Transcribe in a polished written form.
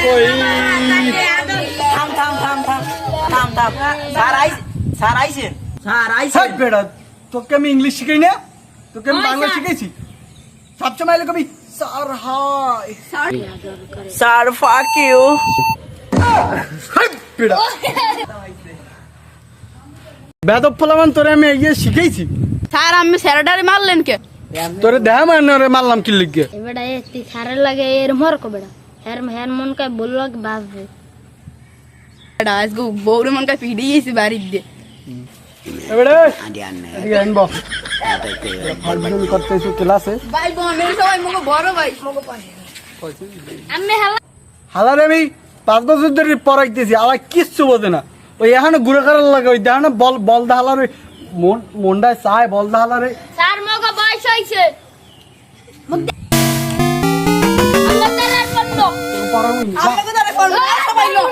কই থাম থাম থাম থাম থাম থাম স্যার আইছেন হাট বেড়া তোকে আমি ইংলিশ শিখাই না তোকে আমি বাংলা শিখাইছি সবসময় এলে কবি sir hi sir fuck you হাট বেড়া বেদব ফলামান তোরে আমি ইয়ে শিখাইছি স্যার আমি স্যারডারে মারলেন কে তোরে দেখা মানে ওরে মারলাম কি লিখে বেটা এ তুই খারে লাগে এর মর কো বেটা হের হের মন কা বললো কি বাসবে আজকে বউরে মন কা পিড়ি গেছি বাড়ির দিয়ে এবারে এদিকে আনবো ফালতুমি করতেছো ক্লাসে ভাই বোনের সবাই মগো বড় ভাই মগো পাশে আমি হালা হালারে আমি 5 বছর ধরে পড়াইতেছি আলা কিচ্ছু বোঝে না ওই এখানে ঘুরে করার লাগে ওই দেখো না বল বল দাহালার ওই মনটায় চায় বল দাহালারে স্যার মগো বয়স হইছে আমরা তার করব পড়াবো আমাকে ধরে ফোন সবাই লো